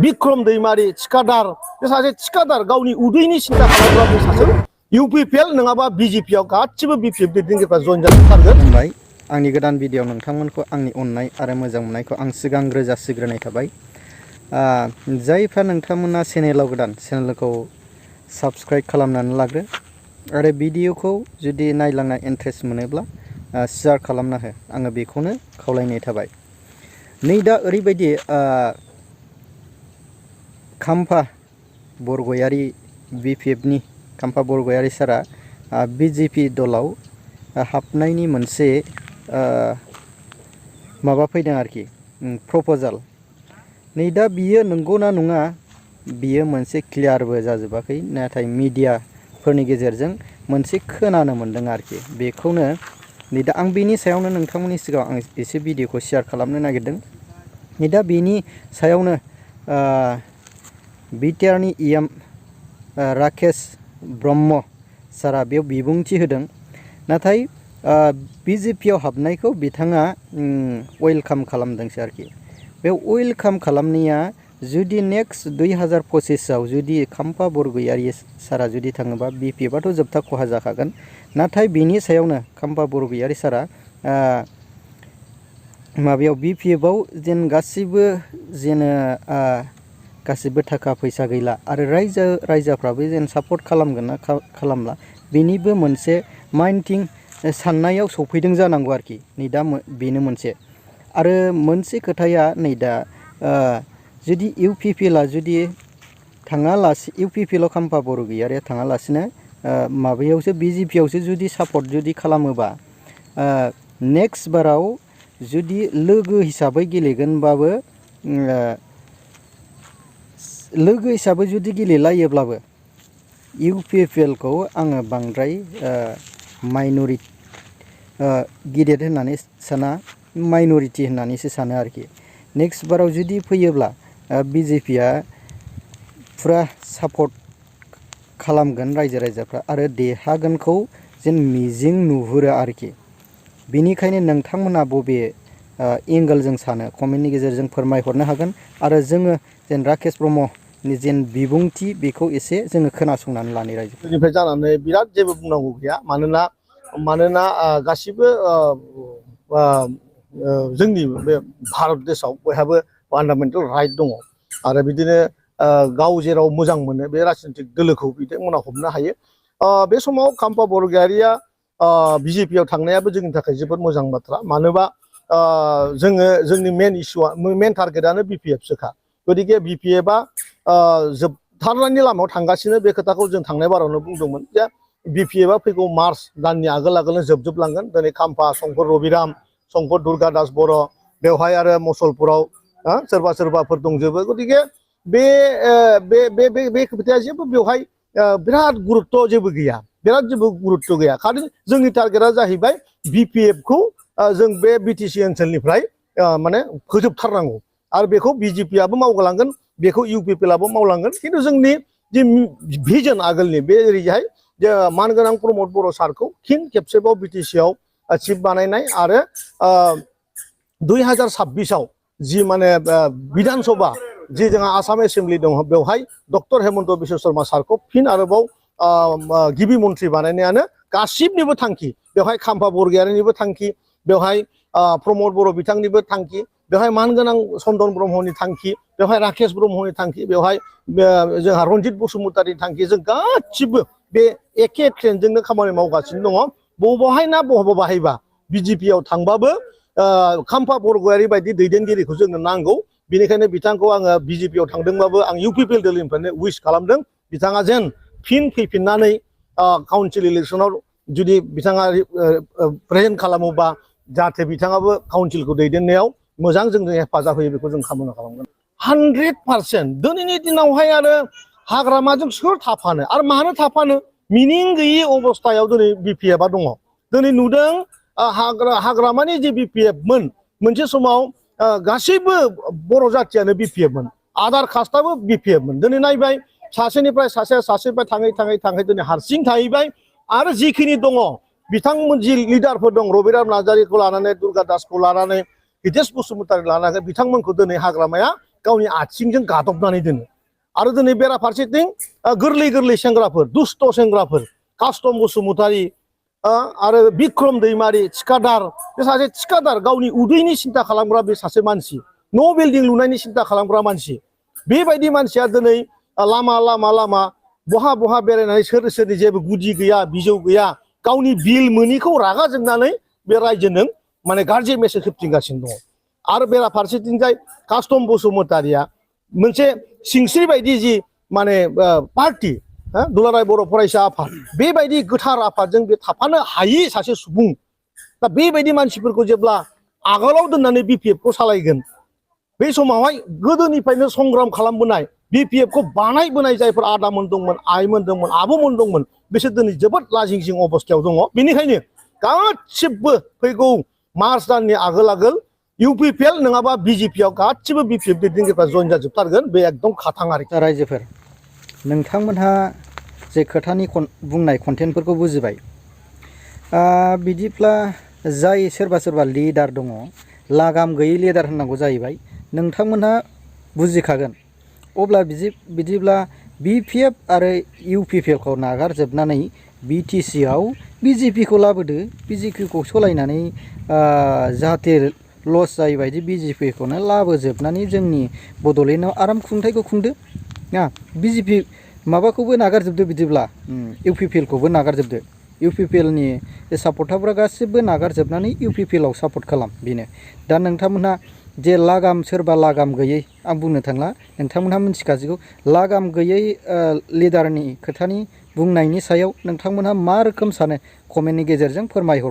बिक्रम दैमारि थिखादार बे सासे थिखादार गावनि उदैनि सिन्था खालामग्रा बे सासे इउपिपिएल नङाबा बिजेपिआव गासिबो बिपिएफ दैदेनगिरिफ्रा जइन जाथारगोन। खुलुमबाय आंनि गोदान भिडिअ नोंथांमोनखौ आंनि अननाय आरो मोजां मोननायखौ आं सिगांग्रो जासिग्रोनाय थाबाय। जायफ्रा नोंथांमोना चेनेलाव गोदान चेनेलखौ साबस्क्राइब खालामनानै लाग्रो आरो भिडिअखौ जुदि नायलांना इन्ट्रेस्ट मोनोब्ला शेयार खालामना हो आङो बेखौनो खावलायनाय थाबाय। नै दा ओरैबायदि खाम्फा बरगयारि बिपिएफनि खाम्फा बरगयारि सारा बिजेपि दलाव हाबनायनि मोनसे माबा फैदों आरोखि प्रप'जाल। नै दा बियो नंगौना नङा बियो मोनसे क्लियारबो जाजोबाखै, नाथाय मिडियाफोरनि गेजेरजों मोनसे खोनानो मोन्दों आरोखि। बेखौनो नै दा आं बेनि सायावनो नोंथांमोननि सिगाङाव आं एसे भिडिअखौ शेयार खालामनो नागिरदों। नै दा बेनि सायावनो बिटिआरनि इएम राकेश ब्रह्म सारा बेयाव बिबुंथि होदों। नाथाय बिजेपिआव हाबनायखौ बिथाङा वेलकाम खालामदोंसो आरोखि। बे वेलकाम खालामनाया जुदि नेक्स्ट 2025आव जुदि खाम्फा बरगयारि सारा जुदि थाङोबा बिपिएफआथ' जोबथा खहा जाखागोन। नाथाय बेनि सायावनो खाम्फा बरगयारि सारा माबायाव बिपिएफआव जेन गासिबो थाखा फैसा गैला आरो रायजोफ्राबो जेन सापर्ट खालामगोन ना खालामला बेनिबो मोनसे माइन्डथिं साननायाव सफैदों जानांगौ आरोखि। नै दा बेनो मोनसे आरो मोनसे खोथाया नै दा जुदि इउपिपिएलआ जुदि थाङालासे इउपिपिएलआव खाम्फा बरगयारिया थाङालासिनो माबायावसो बिजेपिआवसो जुदि सापर्ट जुदि खालामोबा नेक्स्ट बाराव जुदि लोगो हिसाबै गेलेगोनबाबो लोगो हिसाबै जुदि गेलेलायोब्लाबो इउपिपिएलखौ आङो बांद्राय गिदिर होननानै साना, माइनरिटि होननानैसो सानो आरोखि। नेक्स्ट बाराव जुदि फैयोब्ला बिजेपिआ फुरा सापर्ट खालामगोन रायजो राजाफ्रा आरो देरहागोनखौ जेन मिजिं नुहुरो आरोखि। बेनिखायनो नोंथांमोना बबे एंगोलजों सानो कमेन्टनि गेजेरजों फोरमायहरनो हागोन आरो जोङो जेन राकेश ब्रह्मनि जेन बिबुंथि बेखौ एसे जोङो खोनासंनानै लानो रायजो। बेनिफ्राय जानानै बिराद जेबो बुंनांगौ गैया, मानोना गासिबो जोंनि बे भारत देशआव बयहाबो फान्डामेन्टेल राइट दङ आरो बिदिनो गाव जेराव मोजां मोनो बे राजनितिक दोलोखौ बिथांमोना हमनो हायो। बे समाव खाम्फा बरगयारिया बिजेपिआव थांनायाबो जोंनि थाखाय जोबोद मोजां बाथ्रा। मानोबा जोंनि मेन इस्युआ मेन टारगेटआनो बिपिएफसोखा। गतिके बिपिएफआ जोबथारनायनि लामायाव थांगासिनो बे खोथाखौ जों थांनाय बारावनो बुंदोंमोन जे बिपिएफआ फैगौ मार्च दाननि आगोलनो जोबलांगोन। दिनै खाम्फा शंकर रबिराम, शंकर दुर्गा दास बर' बेवहाय आरो मसलपुराव सोरबाफोर दंजोबो। गतिके बे खोथाया जेबो बेवहाय बिराद गुरुत्व जेबो गैया, बिराद जेबो गुरुत्व गैया। खालि जोंनि टारगेटआ जाहैबाय बिपिएफखौ जों बे बिटिसि ओनसोलनिफ्राय माने फोजोबथारनांगौ आरो बेखौ बिजेपिआबो मावलांगोन, बेखौ इउपिपिएलआबो मावलांगोन। खिन्थु जोंनि जे भिजन आगोलनि बे ओरैहाय जे मानगोनां प्रमद बर' सारखौ फिन खेबसेबाव बिटिसिआव चिफ बानायनाय आरो 2026आव जि माने बिधान सभा जि जोंहा आसाम एसेम्बलि दङ बेवहाय डक्टर हेमन्त बिश्व शर्मा सारखौ फिन आरोबाव गिबि मन्थ्रि बानायनायानो गासिबनिबो थांखि। बेवहाय खाम्फा बरगयारिनिबो थांखि, बेवहाय प्रमद बर' बिथांनिबो थांखि, बेवहाय मानगोनां चन्दन ब्रह्मनि थांखि, बेवहाय राकेश ब्रह्मनि थांखि, बेवहाय जोंहा रन्जित बसुमतारिनि थांखि। जों गासिबो बे एखे ट्रेनजोंनो खामानि मावगासिनो दङ। बबावहाय ना बहाबाहायबा बिजेपिआव थांबाबो खाम्फा बरगयारि बायदि दैदेनगिरिखौ जोंनो नांगौ। बेनिखायनो बिथांखौ आङो बिजेपिआव थांदोंबाबो आं इउपिपिएल दोलोनिफ्रायनो उइस खालामदों बिथाङा जेन फिन फैफिननानै काउन्सिल इलेक्सनाव जुदि बिथाङा प्रेजेन्ट खालामोबा जाहाथे बिथाङाबो काउन्सिलखौ दैदेननायाव मोजां जोंनो हेफाजाब होयो बेखौ जों खामानि खालामगोन 100%। दिनैनि दिनावहाय आरो हाग्रामाजों सोर थाफानो आरो मानो थाफानो मिनिं गैयि अबस्थायाव दिनै बिपिएफआ दङ। दिनै नुदों हाग्रामानि जे बिपिएफमोन मोनसे समाव गासैबो बर' जाथियानो बिपिएफमोन, आदार कास्टआबो बिपिएफमोन। दिनै नायबाय सासेनिफ्राय थाङै दिनै हारसिं थाहैबाय आरो जिखिनि दङ बिथांमोन जि लिडारफोर दं रबिराम नार्जारिखौ लानानै, दुर्गा दासखौ लानानै, हितेश बसुमतारी लानानै बिथांमोनखौ दिनै हाग्रामाया गावनि आथिंजों गादबनानै दोनो आरो दिनै बेराफारसेथिं गोरलै गोरलै सेंग्राफोर दुष्ट सेंग्राफोर कास्टम बसुमतारी आरो बिक्रम दैमारि थिखादार बे सासे थिखादार गावनि उदैनि सिन्था खालामग्रा बे सासे मानसि न' बिल्डिं लुनायनि सिन्था खालामग्रा मानसि बेबायदि मानसिया दिनै लामा लामा लामा बहा बहा बेरायनानै सोरनि जेबो गुदि गैया बिजौ गैया गावनि बिल मोनिखौ रागा जोंनानै बे रायजोजों माने गाज्रि मेसेज होबथिंगासिनो दङ आरो बेराफारसेथिंजाय कास्टम बसुमतारिया मोनसे सिंस्रि बायदि जि माने पार्टि दुलाराय बर' फरायसा आफाद बेबायदि गोथार आफादजों बे थाफानो हायि सासे सुबुं दा बेबायदि मानसिफोरखौ जेब्ला आगोलाव दोननानै BPFखौ सालायगोन बे समावहाय गोदोनिफ्रायनो संग्राम खालामबोनाय BPFखौ बानायबोनाय जायफोर आदामोन दंमोन आइमोन दंमोन आब'मोन दंमोन बिसोर दिनै जोबोद लाजिंसिं अबस्थायाव दङ बेनिखायनो गासिबो फैगौ मार्च दाननि आगोल UPPL नङाबा BJPआव गासिबो BPF दैदेनगिरिफ्रा जइन जाजोबथारगोन बे एकदम खाथां आरोखि रायजोफोर नोंथांमोनहा जे खोथानि बुंनाय कन्टेन्टफोरखौ बुजिबाय बिदिब्ला जाय सोरबा लिडार दङ लागाम गैयै लिडार होननांगौ जाहैबाय नोंथांमोनहा बुजिखागोन अब्ला बिदिब्ला BPF आरो UPPLखौ नागारजोबनानै BTCआव BJPखौ लाबोदो BJPखौ सलायनानै जाहाथे लस जायै बायदि BJPखौनो लाबोजोबनानै जोंनि बड'लेण्डआव आराम खुंथायखौ खुंदो ना BJP माबाखौबो नागारजोबदो बिदिब्ला UPPLखौबो नागारजोबदो UPPLनि सापर्टारफ्रा गासिबो नागारजोबनानै UPPLआव सापर्ट खालाम बेनो दा नोंथांमोनहा जे लागाम सोरबा लागाम गैयै आं बुंनो थांला नोंथांमोनहा मिथिखाजोबगौ लागाम गैयै लिडारनि खोथानि बुंनायनि सायाव नोंथांमोनहा मा रोखोम सानो कमेन्टनि गेजेरजों फोरमायहरबाय।